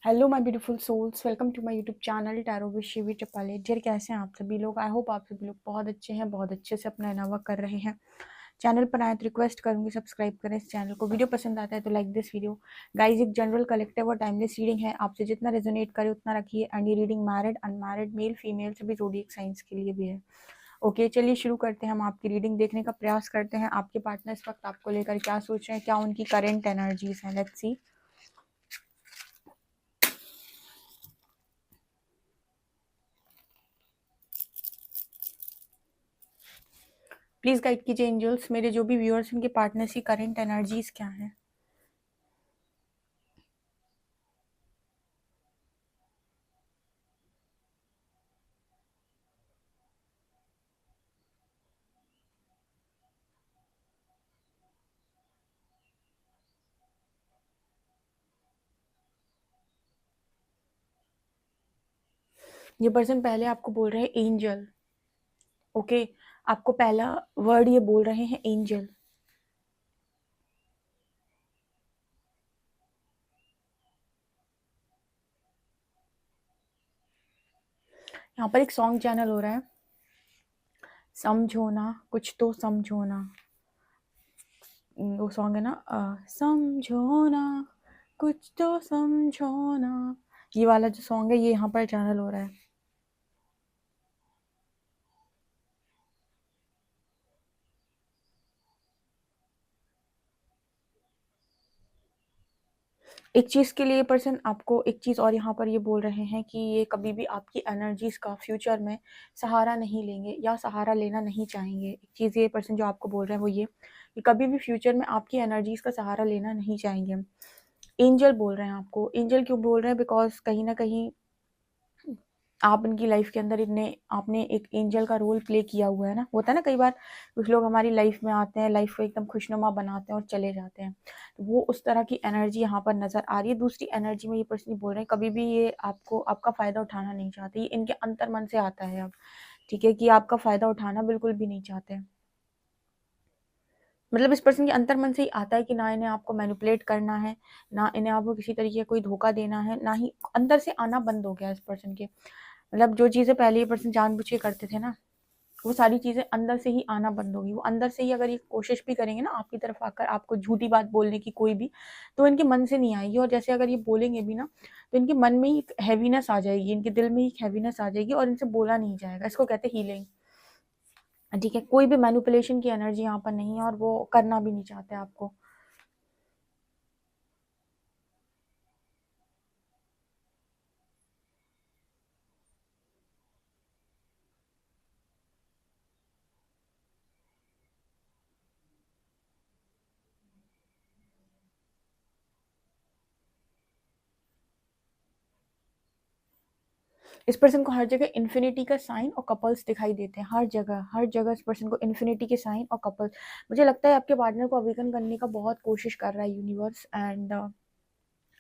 Hello my beautiful souls, welcome to my YouTube channel tarot with Shivi Tapale. Dear, कैसे हैं आप सभी लोग? आई होप आप सभी लोग बहुत अच्छे हैं, बहुत अच्छे से अपना इनावा कर रहे हैं। चैनल पर आए तो रिक्वेस्ट करूंगी सब्सक्राइब करें इस चैनल को। वीडियो पसंद आता है तो लाइक दिस वीडियो। गाइज, एक जनरल कलेक्टिव और टाइमलेस रीडिंग है, आपसे जितना रेजोनेट करे उतना रखिए। एंड ये reading married, unmarried, male female सभी ज़ोडिएक साइंस के लिए भी है। ओके, चलिए शुरू करते हैं। हम आपकी रीडिंग देखने का प्रयास करते हैं। आपके पार्टनर इस वक्त आपको लेकर क्या सोच रहे हैं, क्या उनकी करेंट एनर्जीज हैं। Let's see. प्लीज गाइड कीजिए एंजल्स, मेरे जो भी व्यूअर्स उनके पार्टनर्स की करंट एनर्जीज क्या हैं। ये पर्सन पहले आपको बोल रहे हैं एंजल। ओके, आपको पहला वर्ड ये बोल रहे हैं एंजल। यहाँ पर एक सॉन्ग चैनल हो रहा है, समझो ना कुछ तो समझो ना। वो सॉन्ग है ना, समझो ना कुछ तो समझो ना। ये वाला जो सॉन्ग है, ये यहाँ पर चैनल हो रहा है। एक चीज़ के लिए पर्सन आपको एक चीज़ और यहाँ पर ये बोल रहे हैं कि ये कभी भी आपकी एनर्जीज का फ्यूचर में सहारा नहीं लेंगे या सहारा लेना नहीं चाहेंगे। एक चीज़ ये पर्सन जो आपको बोल रहे हैं वो ये कि कभी भी फ्यूचर में आपकी एनर्जीज का सहारा लेना नहीं चाहेंगे। एंजल बोल रहे हैं आपको। एंजल क्यों बोल रहे हैं? बिकॉज कहीं ना कहीं आप उनकी लाइफ के अंदर इतने आपने एक एंजल का रोल प्ले किया हुआ है ना। होता है ना, कई बार कुछ लोग हमारी लाइफ में आते हैं, लाइफ को एकदम खुशनुमा बनाते हैं और चले जाते हैं। तो वो उस तरह की एनर्जी यहाँ पर नजर आ रही है। दूसरी एनर्जी में ये पर्सन बोल रहे हैं कभी भी ये आपको आपका फायदा उठाना नहीं चाहते। ये इनके अंतर मन से आता है अब, ठीक है, कि आपका फायदा उठाना बिल्कुल भी नहीं चाहते। मतलब इस पर्सन के अंतर मन से ही आता है कि ना इन्हें आपको मैनिपुलेट करना है, ना इन्हें आपको किसी तरीके का कोई धोखा देना है, ना ही अंदर से आना बंद हो गया इस पर्सन के। मतलब जो चीज़ें पहले ये पर्सन जानबूझ के करते थे ना, वो सारी चीज़ें अंदर से ही आना बंद होगी। वो अंदर से ही अगर ये कोशिश भी करेंगे ना आपकी तरफ आकर आपको झूठी बात बोलने की कोई भी, तो इनके मन से नहीं आएगी। और जैसे अगर ये बोलेंगे भी ना, तो इनके मन में ही एक हैवीनेस आ जाएगी, इनके दिल में ही एक हैवीनेस आ जाएगी और इनसे बोला नहीं जाएगा। इसको कहते हैं हीलिंग। ठीक है, कोई भी मैनिपुलेशन की एनर्जी यहाँ पर नहीं है और वो करना भी नहीं चाहते आपको। इस पर्सन को हर जगह इन्फिनिटी का साइन और कपल्स दिखाई देते हैं। हर जगह इस पर्सन को इन्फिनिटी के साइन और कपल्स। मुझे लगता है आपके पार्टनर को अवेकन करने का बहुत कोशिश कर रहा है यूनिवर्स। एंड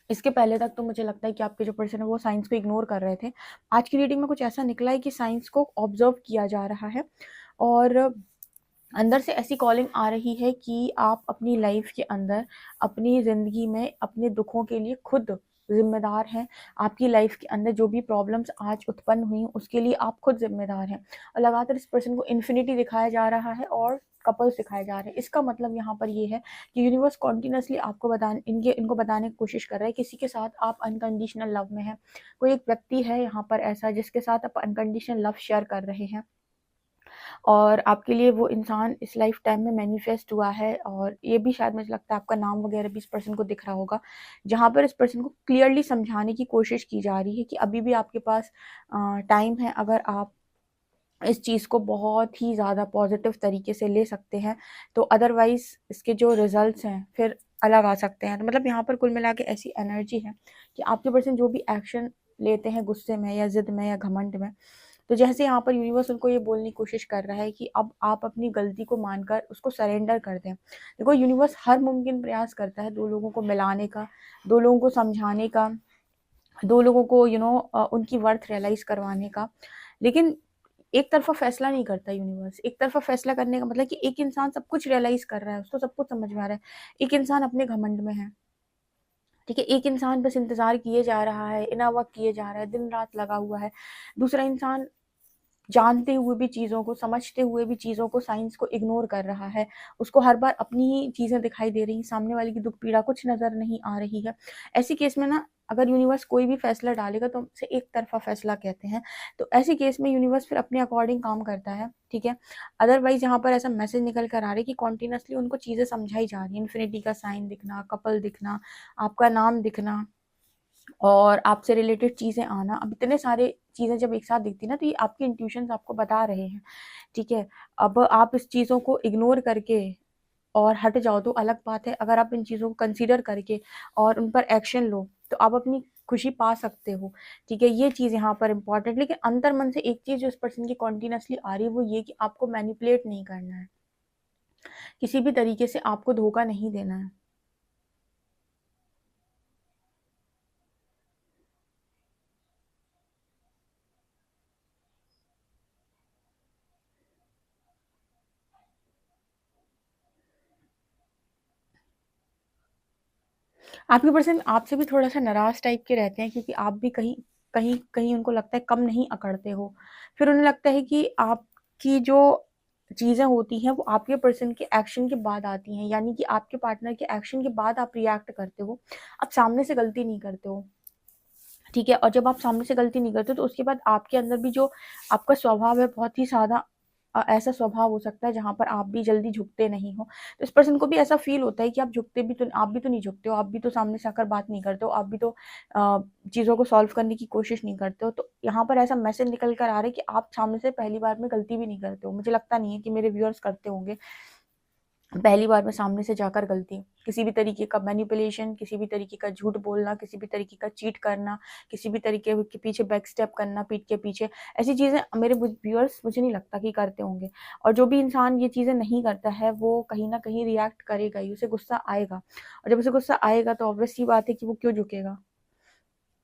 इसके पहले तक तो मुझे लगता है कि आपके जो पर्सन है वो साइंस को इग्नोर कर रहे थे। आज की रीडिंग में कुछ ऐसा निकला है कि साइंस को ऑब्जर्व किया जा रहा है और अंदर से ऐसी कॉलिंग आ रही है कि आप अपनी लाइफ के अंदर, अपनी ज़िंदगी में अपने दुखों के लिए खुद जिम्मेदार हैं। आपकी लाइफ के अंदर जो भी प्रॉब्लम्स आज उत्पन्न हुई उसके लिए आप खुद जिम्मेदार हैं। और लगातार इस पर्सन को इन्फिनिटी दिखाया जा रहा है और कपल्स दिखाए जा रहे हैं। इसका मतलब यहाँ पर ये है कि यूनिवर्स कॉन्टिन्यूसली आपको बताने इनको बताने की कोशिश कर रहा है किसी के साथ आप अनकंडीशनल लव में हैं। कोई एक व्यक्ति है यहाँ पर ऐसा जिसके साथ आप अनकंडीशनल लव शेयर कर रहे हैं और आपके लिए वो इंसान इस लाइफ टाइम में मैनिफेस्ट हुआ है। और ये भी शायद मुझे लगता है आपका नाम वगैरह भी इस पर्सन को दिख रहा होगा, जहाँ पर इस पर्सन को क्लियरली समझाने की कोशिश की जा रही है कि अभी भी आपके पास टाइम है। अगर आप इस चीज़ को बहुत ही ज़्यादा पॉजिटिव तरीके से ले सकते हैं तो अदरवाइज इसके जो रिजल्ट्स हैं फिर अलग आ सकते हैं। तो मतलब यहाँ पर कुल मिला के ऐसी एनर्जी है कि आपके पर्सन जो भी एक्शन लेते हैं गुस्से में या जिद में या घमंड में, तो जैसे यहाँ पर यूनिवर्स उनको ये बोलने की कोशिश कर रहा है कि अब आप अपनी गलती को मानकर उसको सरेंडर कर दें। देखो, यूनिवर्स हर मुमकिन प्रयास करता है दो लोगों को मिलाने का, दो लोगों को समझाने का, दो लोगों को उनकी वर्थ रियलाइज करवाने का। लेकिन एक तरफा फैसला नहीं करता यूनिवर्स। एक तरफा फैसला करने का मतलब कि एक इंसान सब कुछ रियलाइज कर रहा है, उसको सब कुछ समझ में आ रहा है, एक इंसान अपने घमंड में है। ठीक है, एक इंसान बस इंतज़ार किए जा रहा है, इनफ वर्क किए जा रहा है, दिन-रात लगा हुआ है। दूसरा इंसान जानते हुए भी चीज़ों को, समझते हुए भी चीज़ों को, साइंस को इग्नोर कर रहा है। उसको हर बार अपनी ही चीज़ें दिखाई दे रही हैं, सामने वाले की दुःख-पीड़ा कुछ नज़र नहीं आ रही है। ऐसे केस में ना अगर यूनिवर्स कोई भी फ़ैसला डालेगा तो उसे एक तरफ़ा फ़ैसला कहते हैं। तो ऐसे केस में यूनिवर्स फिर अपने अकॉर्डिंग काम करता है, ठीक है? अदरवाइज़ यहाँ पर ऐसा मैसेज निकल कर आ रहा है कि कंटीन्यूअसली उनको चीज़ें समझाई जा रही हैं। इन्फिनिटी का साइन दिखना, कपल दिखना, आपका नाम दिखना और आपसे रिलेटेड चीज़ें आना। अब इतने सारे चीज़ें जब एक साथ दिखती हैं ना, तो ये आपके इंट्यूशंस आपको बता रहे हैं, ठीक है? अब आप इस चीज़ों को इग्नोर करके और हट जाओ तो अलग बात है। अगर आप इन चीज़ों को कंसीडर करके और उन पर एक्शन लो, तो आप अपनी खुशी पा सकते हो, ठीक है? ये चीज़ यहाँ पर इम्पोर्टेंट। लेकिन अंतर्मन से एक चीज़ जो इस पर्सन की कंटीन्यूअसली आ रही है, वो ये कि आपको मैनिपुलेट नहीं करना है। किसी भी तरीके से आपको धोखा नहीं देना है। आपके पर्सन आपसे भी थोड़ा-सा नाराज़ टाइप के रहते हैं, क्योंकि आप भी कहीं कहीं कहीं उनको लगता है कम नहीं अकड़ते हो। फिर उन्हें लगता है कि आपकी जो चीज़ें होती हैं वो आपके पर्सन के एक्शन के बाद आती हैं, यानी कि आपके पार्टनर के एक्शन के बाद आप रिएक्ट करते हो। आप सामने से गलती नहीं करते हो, ठीक है? और जब आप सामने से गलती नहीं करते, तो उसके बाद आपके अंदर भी जो आपका स्वभाव है, बहुत ही ज़्यादा ऐसा स्वभाव हो सकता है जहाँ पर आप भी जल्दी झुकते नहीं हो। तो इस पर्सन को भी ऐसा फ़ील होता है कि आप भी तो नहीं झुकते हो, आप भी तो सामने से आकर बात नहीं करते हो, आप भी तो चीज़ों को सॉल्व करने की कोशिश नहीं करते हो। तो यहाँ पर ऐसा मैसेज निकल कर आ रहा है कि आप सामने से पहली बार में गलती भी नहीं करते हो। मुझे लगता नहीं है कि मेरे व्यूअर्स करते होंगे पहली बार में सामने से जाकर गलती। किसी भी तरीके का मैनिपुलेशन, किसी भी तरीके का झूठ बोलना, किसी भी तरीके का चीट करना, किसी भी तरीके के पीछे बैक स्टेप करना पीठ के पीछे, ऐसी चीज़ें मेरे व्यूअर्स मुझे नहीं लगता कि करते होंगे। और जो भी इंसान ये चीज़ें नहीं करता है, वो कहीं न कहीं रिएक्ट करेगा ही, उसे गुस्सा आएगा। और जब उसे गुस्सा आएगा तो ऑब्वियस सी बात है कि वो क्यों झुकेगा,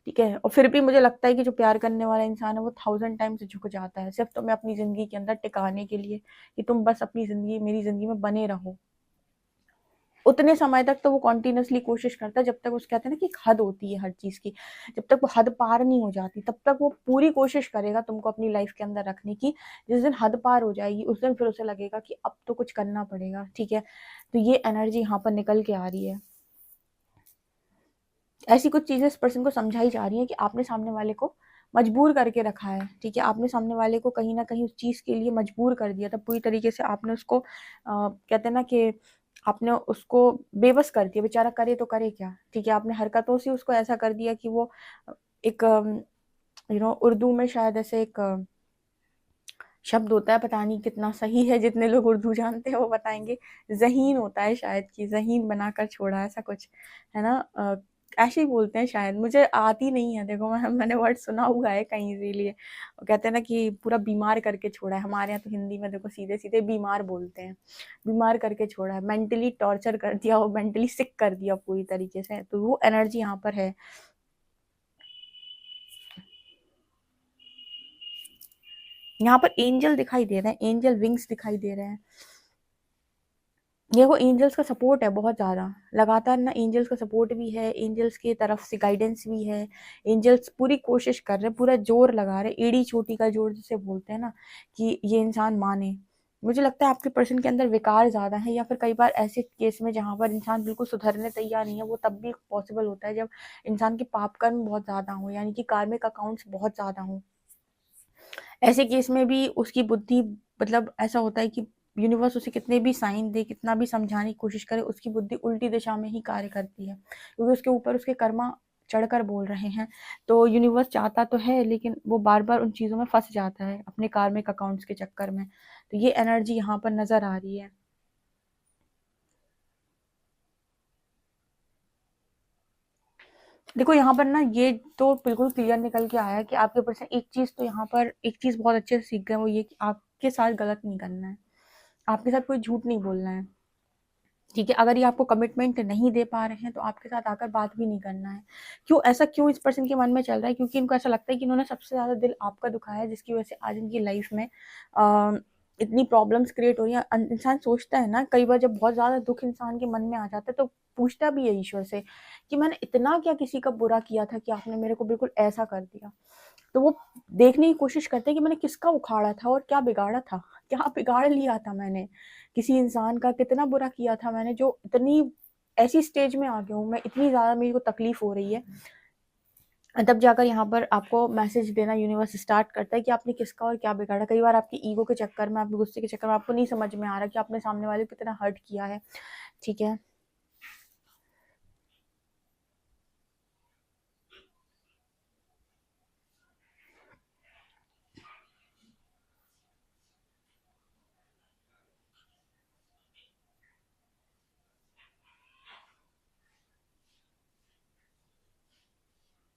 ठीक है? और फिर भी मुझे लगता है कि जो प्यार करने वाला इंसान है, वो 1000 टाइम्स झुक जाता है, सिर्फ़ तुम्हें अपनी ज़िंदगी के अंदर टिकाने के लिए, कि तुम बस अपनी ज़िंदगी मेरी ज़िंदगी में बने रहो। उतने समय तक तो वो कंटिन्यूअसली कोशिश करता है, जब तक उस कहते हैं ना कि एक हद होती है हर चीज़ की। जब तक वो हद पार नहीं हो जाती, तब तक वो पूरी कोशिश करेगा तुमको अपनी लाइफ़ के अंदर रखने की। जिस दिन हद पार हो जाएगी, उस दिन फिर उसे लगेगा कि अब तो कुछ करना पड़ेगा, ठीक है? तो ये एनर्जी यहाँ पर निकल के आ रही है। ऐसी कुछ चीज़ें इस पर्सन को समझाई जा रही हैं कि आपने सामने वाले को मजबूर करके रखा है, ठीक है? आपने सामने वाले को कहीं न कहीं उस चीज़ के लिए मजबूर कर दिया था। पूरी तरीके से आपने उसको कहते हैं ना कि आपने उसको बेबस कर दिया, बेचारा करे तो करे क्या? ठीक है? आपने हरकतों से उसको ऐसा कर दिया कि वो एक उर्दू में शायद ऐसे एक शब्द होता है, पता नहीं कितना सही है, जितने लोग उर्दू जानते हैं वो बताएँगे। ज़हीन होता है शायद, कि ज़हीन बनाकर छोड़ा, ऐसा कुछ, है ना? ऐसे ही बोलते हैं शायद, मुझे आती नहीं है, देखो मैंने वर्ड सुना हुआ है कहीं, इसीलिए। वो कहते हैं ना कि पूरा बीमार करके छोड़ा है, हमारे यहाँ तो हिंदी में देखो सीधे-सीधे बीमार बोलते हैं। बीमार करके छोड़ा है, मेंटली टॉर्चर कर दिया, वो मेंटली सिक कर दिया पूरी तरीके से, तो वो एनर्जी यहाँ पर है। यहाँ पर एंजल दिखाई दे रहे हैं, एंजल विंग्स दिखाई दे रहे हैं। देखो एंजल्स का सपोर्ट है बहुत ज़्यादा, लगातार ना एंजल्स का सपोर्ट भी है, एंजल्स की तरफ से गाइडेंस भी है। एंजल्स पूरी कोशिश कर रहे हैं, पूरा ज़ोर लगा रहे हैं, एड़ी चोटी का ज़ोर जिसे बोलते हैं ना, कि ये इंसान माने। मुझे लगता है आपके पर्सन के अंदर विकार ज़्यादा है, या फिर कई बार ऐसे केस में जहाँ पर इंसान बिल्कुल सुधरने तैयार नहीं है, वो तब भी पॉसिबल होता है जब इंसान के पाप कर्म बहुत ज़्यादा हों, यानी कि कार्मिक अकाउंट्स बहुत ज़्यादा हों। ऐसे केस में भी उसकी बुद्धि, मतलब ऐसा होता है कि यूनिवर्स उसे कितने भी साइन दे, कितना भी समझाने की कोशिश करे, उसकी बुद्धि उल्टी दिशा में ही कार्य करती है, क्योंकि उसके ऊपर उसके कर्मा चढ़कर बोल रहे हैं। तो यूनिवर्स चाहता तो है, लेकिन वो बार-बार उन चीज़ों में फँस जाता है अपने कार्मिक अकाउंट्स के चक्कर में। तो ये एनर्जी यहाँ पर नज़र आ रही है। देखो यहाँ पर ना ये तो बिल्कुल क्लियर निकल के आया कि आपके पर्सन एक चीज़ तो यहाँ पर एक चीज़ बहुत अच्छे से सीख गए, वो ये कि आपके साथ गलत नहीं करना है। आपके साथ कोई झूठ नहीं बोलना है। ठीक है, अगर ये आपको कमिटमेंट नहीं दे पा रहे हैं, तो आपके साथ आकर बात भी नहीं करना है। क्यों इस पर्सन के मन में चल रहा है? क्योंकि इनको ऐसा लगता है कि इन्होंने सबसे ज़्यादा दिल आपका दुखाया है, जिसकी वजह से आज इनकी लाइफ में इतनी प्रॉब्लम्स क्रिएट हो रही हैं। इंसान सोचता है ना, कई बार जब बहुत ज़्यादा दुख इंसान के मन में आ जाता है तो पूछता भी है ईश्वर से कि मैंने इतना क्या किसी का बुरा किया था कि आपने मेरे को बिल्कुल ऐसा कर दिया। तो वो देखने की कोशिश करते हैं कि मैंने किसका उखाड़ा था और क्या बिगाड़ा था, क्या बिगाड़ लिया था मैंने, किसी इंसान का कितना बुरा किया था मैंने जो इतनी ऐसी स्टेज में आ गया हूँ मैं, इतनी ज़्यादा मेरे को तकलीफ हो रही है। तब जाकर यहाँ पर आपको मैसेज देना यूनिवर्स स्टार्ट करता है कि आपने किसका और क्या बिगाड़ा। कई बार आपकी ईगो के चक्कर में, आपके गुस्से के चक्कर में आपको नहीं समझ में आ रहा कि आपने सामने वाले को कितना हर्ट किया है। ठीक है,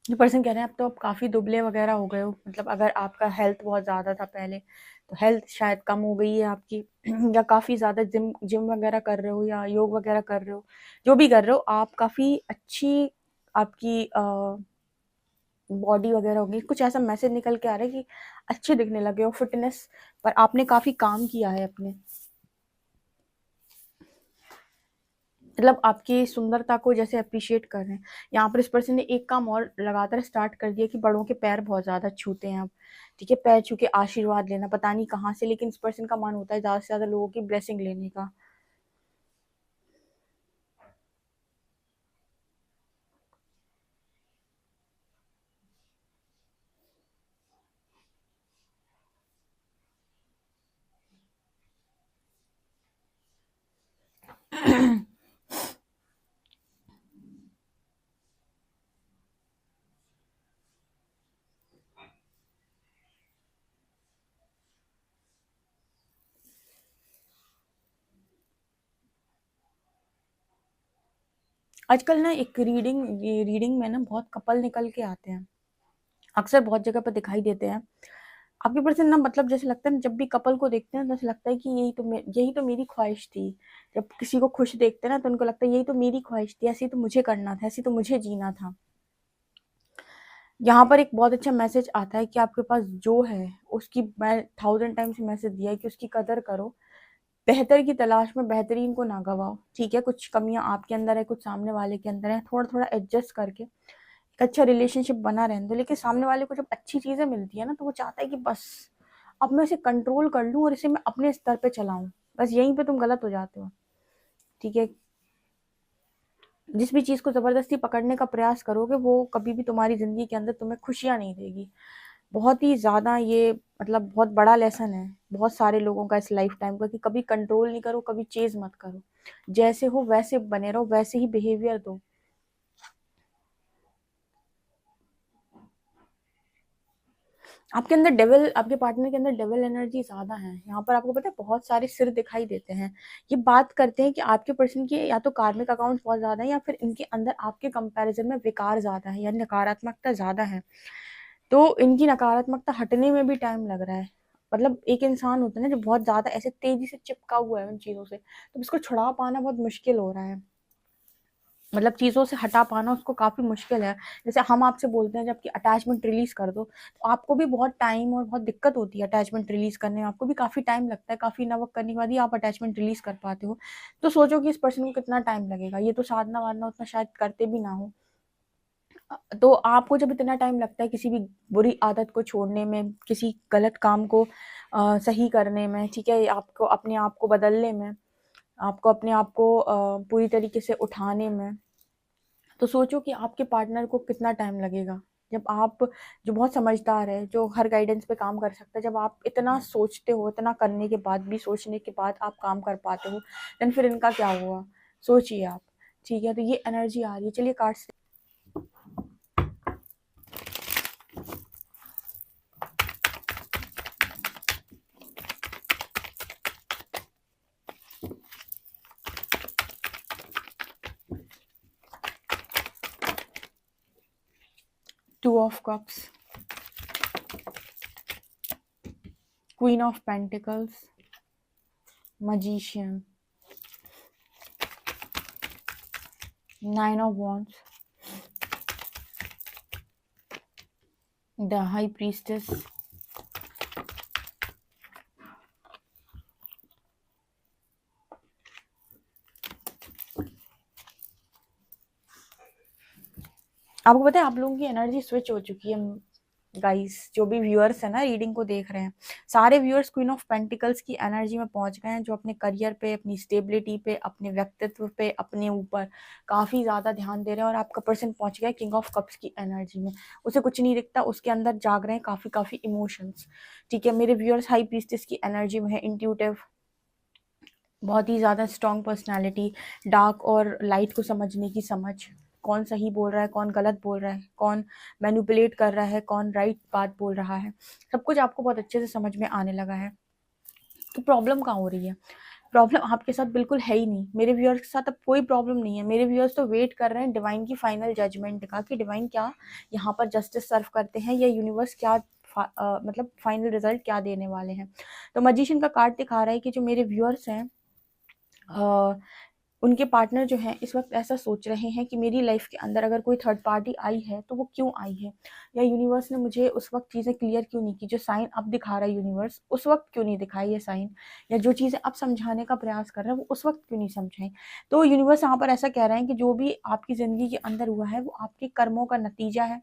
जो पर्सन कह रहे हैं अब तो आप काफ़ी दुबले वगैरह हो गए हो, मतलब अगर आपका हेल्थ बहुत ज़्यादा था पहले तो हेल्थ शायद कम हो गई है आपकी या काफ़ी ज़्यादा जिम जिम वगैरह कर रहे हो या योग वगैरह कर रहे हो, जो भी कर रहे हो आप काफ़ी अच्छी आपकी बॉडी वगैरह होगी। कुछ ऐसा मैसेज निकल के आ रहा है कि अच्छे दिखने लगे हो, फिटनेस पर आपने काफ़ी काम किया है अपने, मतलब आपकी सुंदरता को जैसे अप्रिशिएट कर रहे हैं। यहाँ पर इस पर्सन ने एक काम और लगातार स्टार्ट कर दिया कि बड़ों के पैर बहुत ज़्यादा छूते हैं अब। ठीक है, पैर छू के आशीर्वाद लेना, पता नहीं कहाँ से, लेकिन इस पर्सन का मन होता है ज़्यादा से ज़्यादा लोगों की ब्लेसिंग लेने का। आजकल ना एक रीडिंग में ना बहुत कपल निकल के आते हैं, अक्सर बहुत जगह पर दिखाई देते हैं। आपके पर्सन ना, मतलब जैसे लगता है ना, जब भी कपल को देखते हैं तो ऐसा लगता है कि यही तो मेरी ख्वाहिश थी। जब किसी को खुश देखते हैं ना तो उनको लगता है यही तो मेरी ख्वाहिश थी, ऐसे ही तो मुझे करना था, ऐसे ही तो मुझे जीना था। यहाँ पर एक बहुत अच्छा मैसेज आता है कि आपके पास जो है उसकी, मैं 1000 टाइम्स मैसेज दिया है कि उसकी कदर करो। बेहतर की तलाश में बेहतरीन को ना गवाओ। ठीक है, कुछ कमियां आपके अंदर है, कुछ सामने वाले के अंदर है, थोड़ा थोड़ा एडजस्ट करके एक अच्छा रिलेशनशिप बना रहने दो। लेकिन सामने वाले को जब अच्छी चीजें मिलती है ना तो वो चाहता है कि बस अब मैं इसे कंट्रोल कर लूं और इसे मैं अपने स्तर पे चलाऊं। बस यहीं पे तुम गलत हो जाते हो। ठीक है, जिस भी चीज को जबरदस्ती पकड़ने का प्रयास करोगे वो कभी भी तुम्हारी जिंदगी के अंदर तुम्हें खुशियां नहीं देगी। बहुत ही ज़्यादा ये, मतलब बहुत बड़ा लेसन है बहुत सारे लोगों का इस लाइफ टाइम का, कि कभी कंट्रोल नहीं करो, कभी चेज मत करो, जैसे हो वैसे बने रहो, वैसे ही बिहेवियर दो। आपके अंदर डेविल, आपके पार्टनर के अंदर डेविल एनर्जी ज्यादा है। यहाँ पर आपको पता है बहुत सारे सिर दिखाई देते हैं। ये बात करते हैं कि आपके पर्सन की या तो कार्मिक अकाउंट बहुत ज्यादा है या फिर इनके अंदर आपके कंपैरिजन में विकार ज्यादा है या नकारात्मकता ज्यादा है। तो इनकी नकारात्मकता हटने में भी टाइम लग रहा है। मतलब एक इंसान होता है ना जो बहुत ज्यादा ऐसे तेजी से चिपका हुआ है उन चीजों से, तो इसको छुड़ा पाना बहुत मुश्किल हो रहा है। मतलब चीज़ों से हटा पाना उसको काफ़ी मुश्किल है। जैसे हम आपसे बोलते हैं जब कि अटैचमेंट रिलीज़ कर दो, तो आपको भी बहुत टाइम और बहुत दिक्कत होती है अटैचमेंट रिलीज़ करने में, आपको भी काफ़ी टाइम लगता है, काफ़ी नवक करने के बाद ही आप अटैचमेंट रिलीज़ कर पाते हो। तो सोचो कि इस पर्सन को कितना टाइम लगेगा, ये तो साधना-वाधना उतना शायद करते भी ना हो। तो आपको जब इतना टाइम लगता है किसी भी बुरी आदत को छोड़ने में, किसी गलत काम को सही करने में, ठीक है, आपको अपने आप को बदलने में, आपको अपने आप को पूरी तरीके से उठाने में, तो सोचो कि आपके पार्टनर को कितना टाइम लगेगा। जब आप, जो बहुत समझदार है, जो हर गाइडेंस पे काम कर सकता है, जब आप इतना सोचते हो, इतना करने के बाद भी, सोचने के बाद आप काम कर पाते हो, देन फिर इनका क्या हुआ, सोचिए आप। ठीक है, तो ये एनर्जी आ रही है। चलिए cards. 2 of Cups, Queen of Pentacles, Magician, 9 of Wands, the High Priestess, आपको पता है आप लोगों की एनर्जी स्विच हो चुकी है गाइस, जो भी व्यूअर्स है ना रीडिंग को देख रहे हैं, सारे व्यूअर्स क्वीन ऑफ पेंटिकल्स की एनर्जी में पहुंच गए हैं, जो अपने करियर पे, अपनी स्टेबिलिटी पे, अपने व्यक्तित्व पे, अपने ऊपर काफी ज्यादा ध्यान दे रहे हैं। और आपका पर्सन पहुंच गया किंग ऑफ कप्स की एनर्जी में, उसे कुछ नहीं दिखता, उसके अंदर जाग रहे हैं काफी काफी इमोशंस। ठीक है, मेरे व्यूअर्स हाई प्रीस्टेस की एनर्जी में है, इंट्यूटिव, बहुत ही ज़्यादा स्ट्रॉन्ग पर्सनालिटी, डार्क और लाइट को समझने की समझ, कौन सही बोल रहा है, कौन गलत बोल रहा है, कौन मैनिपुलेट कर रहा है, कौन राइट बात बोल रहा है, सब कुछ आपको बहुत अच्छे से समझ में आने लगा है। तो प्रॉब्लम कहाँ हो रही है? प्रॉब्लम आपके साथ बिल्कुल है ही नहीं, मेरे व्यूअर्स के साथ अब कोई प्रॉब्लम नहीं है। मेरे व्यूअर्स तो वेट कर रहे हैं डिवाइन की फाइनल जजमेंट का, कि डिवाइन क्या यहाँ पर जस्टिस सर्व करते हैं, या यूनिवर्स क्या मतलब फाइनल रिजल्ट क्या देने वाले हैं। तो मैजिशियन का कार्ड दिखा रहा है कि जो मेरे व्यूअर्स हैं, उनके पार्टनर जो हैं इस वक्त ऐसा सोच रहे हैं कि मेरी लाइफ के अंदर अगर कोई थर्ड पार्टी आई है तो वो क्यों आई है, या यूनिवर्स ने मुझे उस वक्त चीज़ें क्लियर क्यों नहीं की, जो साइन अब दिखा रहा है यूनिवर्स उस वक्त क्यों नहीं दिखाई ये साइन, या जो चीज़ें अब समझाने का प्रयास कर रहे हैं वो उस वक्त क्यों नहीं समझाई। तो यूनिवर्स यहाँ पर ऐसा कह रहे हैं कि जो भी आपकी ज़िंदगी के अंदर हुआ है वो आपके कर्मों का नतीजा है।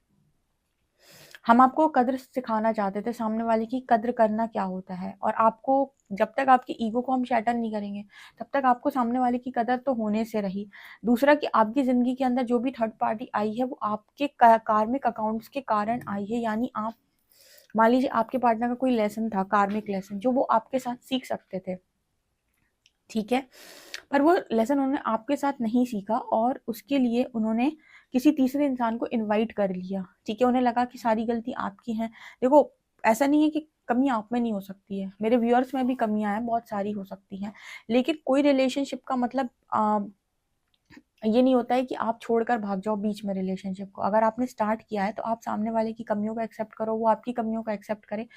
हम आपको कद्र सिखाना चाहते थे, सामने वाले की कद्र करना क्या होता है, और आपको जब तक आपकी ईगो को हम शैटर नहीं करेंगे तब तक आपको सामने वाले की कदर तो होने से रही। दूसरा कि आपकी ज़िंदगी के अंदर जो भी थर्ड पार्टी आई है वो आपके कार्मिक अकाउंट्स के कारण आई है, यानी आप मान लीजिए आपके पार्टनर का कोई लेसन था, कार्मिक लेसन, जो वो आपके साथ सीख सकते थे, ठीक है, पर वो लेसन उन्होंने आपके साथ नहीं सीखा, और उसके लिए उन्होंने किसी तीसरे इंसान को इनवाइट कर लिया। ठीक है, उन्हें लगा कि सारी गलती आपकी है। देखो, ऐसा नहीं है कि कमी आप में नहीं हो सकती है, मेरे व्यूअर्स में भी कमियां हैं, बहुत सारी हो सकती हैं, लेकिन कोई रिलेशनशिप का मतलब ये नहीं होता है कि आप छोड़कर भाग जाओ बीच में रिलेशनशिप को। अगर आपने स्टार्ट किया है तो आप सामने वाले की कमियों को एक्सेप्ट करो, वो आपकी कमियों को एक्सेप्ट करे।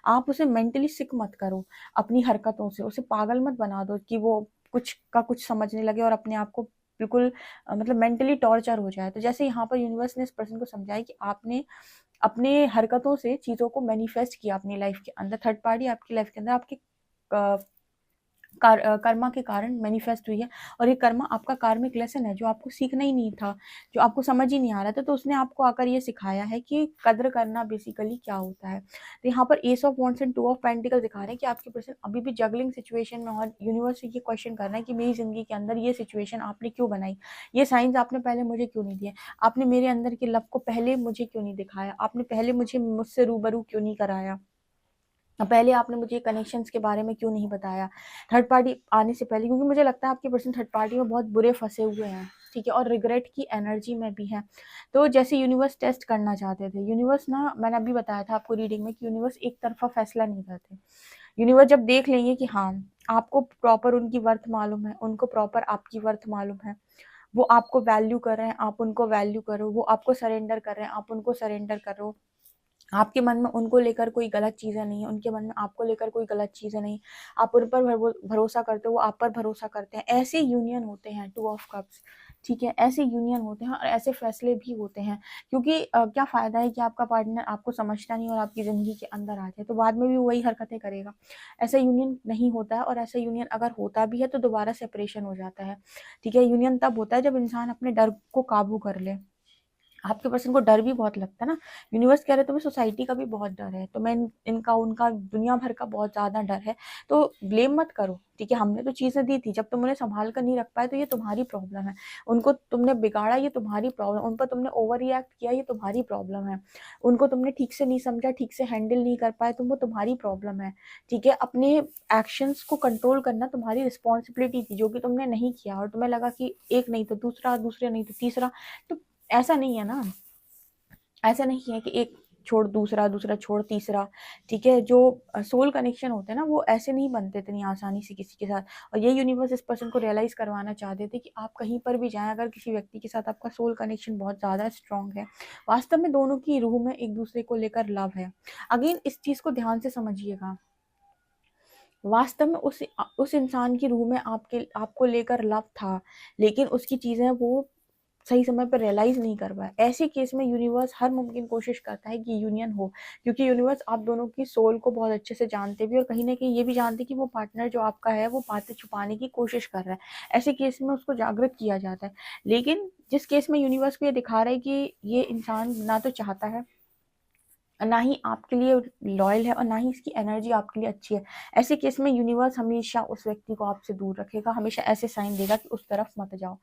आप उसे मेंटली सिक मत करो अपनी हरकतों से, उसे पागल मत बना दो कि वो कुछ का कुछ समझने लगे और अपने आप को बिल्कुल मतलब मेंटली टॉर्चर हो जाए। तो जैसे यहाँ पर यूनिवर्स ने इस पर्सन को समझाया कि आपने अपने हरकतों से चीज़ों को मैनिफेस्ट किया अपनी लाइफ के अंदर, थर्ड पार्टी आपकी लाइफ के अंदर आपके कर्मा के कारण मैनिफेस्ट हुई है, और ये कर्मा आपका कार्मिक लेसन है जो आपको सीखना ही नहीं था, जो आपको समझ ही नहीं आ रहा था। तो उसने आपको आकर ये सिखाया है कि कद्र करना बेसिकली क्या होता है। तो यहाँ पर S of wands and two of pentacle दिखा रहे हैं कि आपके पर्सन अभी भी जगलिंग सिचुएशन में, और यूनिवर्स से ये क्वेश्चन कर रहा है कि मेरी जिंदगी के अंदर ये सिचुएशन आपने क्यों बनाई, ये साइंस आपने पहले मुझे क्यों नहीं दिए, आपने मेरे अंदर के लव को पहले मुझे क्यों नहीं दिखाया, आपने पहले मुझे मुझसे रूबरू क्यों नहीं कराया, पहले आपने मुझे कनेक्शंस के बारे में क्यों नहीं बताया थर्ड पार्टी आने से पहले, क्योंकि मुझे लगता है आपके पर्सन थर्ड पार्टी में बहुत बुरे फंसे हुए हैं। ठीक है, और रिग्रेट की एनर्जी में भी है। तो जैसे यूनिवर्स टेस्ट करना चाहते थे, यूनिवर्स ना, मैंने अभी बताया था आपको रीडिंग में कि यूनिवर्स एक तरफा फैसला नहीं करते। यूनिवर्स जब देख लेंगे कि हाँ आपको प्रॉपर उनकी वर्थ मालूम है, उनको प्रॉपर आपकी वर्थ मालूम है, वो आपको वैल्यू कर रहे हैं, आप उनको वैल्यू करो, वो आपको सरेंडर कर रहे हैं, आप उनको सरेंडर करो, आपके मन में उनको लेकर कोई गलत चीज़ें नहीं है, उनके मन में आपको लेकर कोई गलत चीज़ें नहीं, आप उन पर भरोसा करते हो, वो आप पर भरोसा करते हैं। ऐसे यूनियन होते हैं टू ऑफ कप्स। ठीक है, ऐसे यूनियन होते हैं और ऐसे फैसले भी होते हैं, क्योंकि क्या फ़ायदा है कि आपका पार्टनर आपको समझता नहीं और आपकी ज़िंदगी के अंदर आ जाए तो बाद में भी वही हरकतें करेगा। ऐसा यूनियन नहीं होता है, और ऐसा यूनियन अगर होता भी है तो दोबारा सेपरेशन हो जाता है। ठीक है, यूनियन तब होता है जब इंसान अपने डर को काबू कर ले। आपके पर्सन को डर भी बहुत लगता है ना, यूनिवर्स कह रहे तुम्हें सोसाइटी का भी बहुत डर है, तो मैं इनका उनका दुनिया भर का बहुत ज़्यादा डर है, तो ब्लेम मत करो। ठीक है, हमने तो चीज़ें दी थी, जब तुम उन्हें संभाल कर नहीं रख पाए तो ये तुम्हारी प्रॉब्लम है, उनको तुमने बिगाड़ा ये तुम्हारी प्रॉब्लम, उन पर तुमने ओवर रिएक्ट किया ये तुम्हारी प्रॉब्लम है, उनको तुमने ठीक से नहीं समझा, ठीक से हैंडल नहीं कर पाए, तुम वो तुम्हारी प्रॉब्लम है। ठीक है, अपने एक्शंस को कंट्रोल करना तुम्हारी रिस्पॉन्सिबिलिटी थी, जो कि तुमने नहीं किया, और तुम्हें लगा कि एक नहीं तो दूसरा, दूसरे नहीं तो तीसरा। तो ऐसा नहीं है ना, ऐसा नहीं है कि एक छोड़ दूसरा, दूसरा छोड़ तीसरा। ठीक है, जो सोल कनेक्शन होते हैं ना वो ऐसे नहीं बनते इतनी आसानी से किसी के साथ, और ये यूनिवर्स इस पर्सन को रियलाइज करवाना चाहते थे कि आप कहीं पर भी जाएं, अगर किसी व्यक्ति के साथ आपका सोल कनेक्शन बहुत ज़्यादा स्ट्रांग है, वास्तव में दोनों की रूह में एक दूसरे को लेकर लव है। अगेन इस चीज़ को ध्यान से समझिएगा, वास्तव में उस इंसान की रूह में आपको लेकर लव था, लेकिन उसकी चीज़ें वो सही समय पर रियलाइज नहीं कर पाया। ऐसे केस में यूनिवर्स हर मुमकिन कोशिश करता है कि यूनियन हो, क्योंकि यूनिवर्स आप दोनों की सोल को बहुत अच्छे से जानते भी, और कहीं ना कहीं ये भी जानते कि वो पार्टनर जो आपका है वो बातें छुपाने की कोशिश कर रहा है। ऐसे केस में उसको जागृत किया जाता है, लेकिन जिस केस में यूनिवर्स को ये दिखा रहा है कि ये इंसान ना तो चाहता है, ना ही आपके लिए लॉयल है और ना ही इसकी एनर्जी आपके लिए अच्छी है, ऐसे केस में यूनिवर्स हमेशा उस व्यक्ति को आपसे दूर रखेगा, हमेशा ऐसे साइन देगा कि उस तरफ मत जाओ,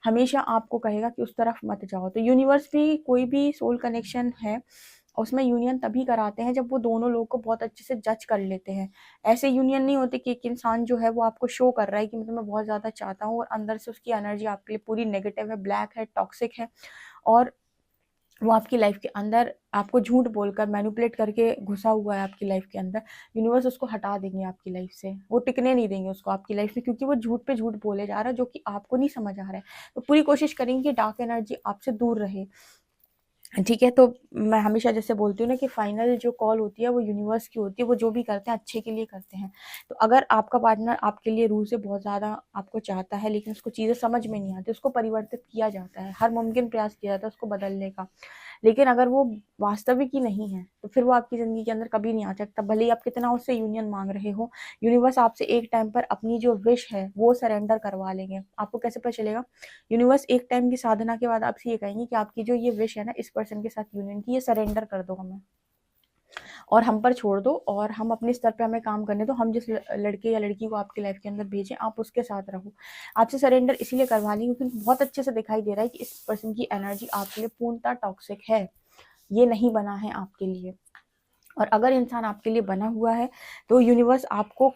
हमेशा आपको कहेगा कि उस तरफ मत जाओ। तो यूनिवर्स भी कोई भी सोल कनेक्शन है उसमें यूनियन तभी कराते हैं जब वो दोनों लोग को बहुत अच्छे से जज कर लेते हैं। ऐसे यूनियन नहीं होते कि एक इंसान जो है वो आपको शो कर रहा है कि मैं बहुत ज़्यादा चाहता हूँ और अंदर से उसकी एनर्जी आपके लिए पूरी नेगेटिव है, ब्लैक है, टॉक्सिक है, और वो आपकी लाइफ के अंदर आपको झूठ बोलकर मैनिपुलेट करके घुसा हुआ है आपकी लाइफ के अंदर। यूनिवर्स उसको हटा देंगे आपकी लाइफ से, वो टिकने नहीं देंगे उसको आपकी लाइफ में, क्योंकि वो झूठ पे झूठ बोले जा रहा है जो कि आपको नहीं समझ आ रहा है। तो पूरी कोशिश करेंगे कि डार्क एनर्जी आपसे दूर रहे, ठीक है। तो मैं हमेशा जैसे बोलती हूँ ना कि फाइनल जो कॉल होती है वो यूनिवर्स की होती है, वो जो भी करते हैं अच्छे के लिए करते हैं। तो अगर आपका पार्टनर आपके लिए रूह से बहुत ज़्यादा आपको चाहता है लेकिन उसको चीज़ें समझ में नहीं आती, उसको परिवर्तित किया जाता है, हर मुमकिन प्रयास किया जाता है उसको बदलने का, लेकिन अगर वो वास्तविक ही नहीं है तो फिर वो आपकी ज़िंदगी के अंदर कभी नहीं आ सकता, भले ही आप कितना उससे यूनियन मांग रहे हो। यूनिवर्स आपसे एक टाइम पर अपनी जो विश है वो सरेंडर करवा लेंगे। आपको कैसे पता चलेगा? यूनिवर्स एक टाइम की साधना के बाद आपसे ये कहेंगे कि आपकी जो ये विश है ना इस पर्सन के साथ यूनियन की, ये सरेंडर कर दो हमें और हम पर छोड़ दो और हम अपने स्तर पे हमें काम करने दो, हम जिस लड़के या लड़की को आपकी लाइफ के अंदर भेजें आप उसके साथ रहो। आपसे सरेंडर इसीलिए करवा लेंगे क्योंकि बहुत अच्छे से दिखाई दे रहा है कि इस पर्सन की एनर्जी आपके लिए पूर्णतः टॉक्सिक है, ये नहीं बना है आपके लिए। और अगर इंसान आपके लिए बना हुआ है तो यूनिवर्स आपको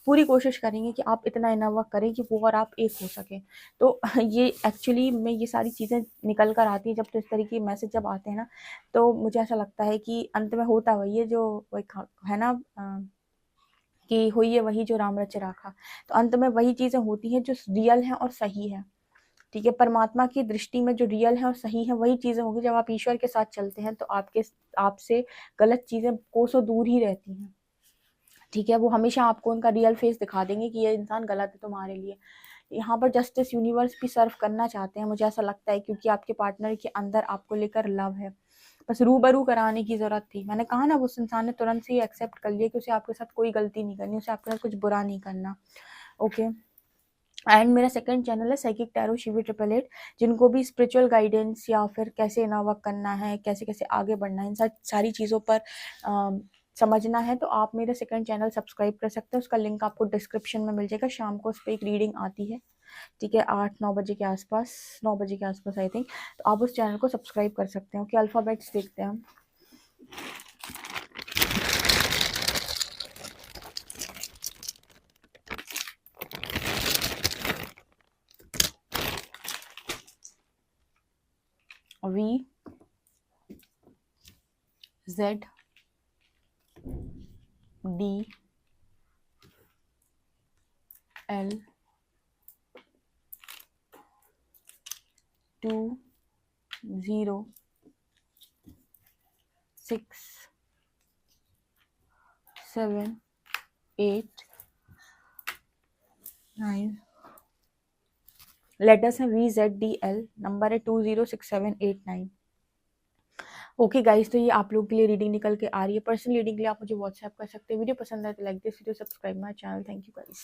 पूरी कोशिश करेंगे कि आप इतना इनफ वर्क करें कि वो और आप एक हो सके। तो ये एक्चुअली में ये सारी चीज़ें निकल कर आती हैं जब तो इस तरीके के मैसेज जब आते हैं ना, तो मुझे ऐसा लगता है कि अंत में होता वही है जो वही है ना, कि हुई है वही जो राम रचे राखा। तो अंत में वही चीज़ें होती हैं जो रियल हैं और सही है, ठीक है। परमात्मा की दृष्टि में जो रियल है और सही है वही चीज़ें होगी। जब आप ईश्वर के साथ चलते हैं तो आपसे गलत चीज़ें कोसों दूर ही रहती हैं, ठीक है। वो हमेशा आपको उनका रियल फेस दिखा देंगे कि ये इंसान गलत है तुम्हारे लिए। यहाँ पर जस्टिस यूनिवर्स भी सर्व करना चाहते हैं, मुझे ऐसा लगता है, क्योंकि आपके पार्टनर के अंदर आपको लेकर लव है। बस रूबरू कराने की ज़रूरत थी। मैंने कहा ना, उस इंसान ने तुरंत से ही एक्सेप्ट कर लिया कि उसे आपके साथ कोई गलती नहीं करनी, उसे आपके साथ कुछ बुरा नहीं करना। ओके। एंड मेरा सेकंड चैनल है साइकिक टैरो शिवी 888। जिनको भी स्पिरिचुअल गाइडेंस या फिर कैसे इनर वर्क करना है, कैसे कैसे आगे बढ़ना है, इन सारी चीज़ों पर समझना है तो आप मेरा सेकंड चैनल सब्सक्राइब कर सकते हैं। उसका लिंक आपको डिस्क्रिप्शन में मिल जाएगा। शाम को उस पर एक रीडिंग आती है, ठीक है, 8-9 बजे के आसपास, 9 बजे के आसपास आई थिंक। तो आप उस चैनल को सब्सक्राइब कर सकते हैं। ओके, अल्फ़ाबेट्स देखते हैं हम। V, Z, D, L, 2, 0, 6, 7, 8, 9। Letters हैं VZDL, नंबर है 206789। ओके गाइस, तो ये आप लोगों के लिए रीडिंग निकल के आ रही है। पर्सनल रीडिंग के लिए आप मुझे व्हाट्सएप कर सकते हैं। वीडियो पसंद आए तो like this video, subscribe my channel. Thank you guys.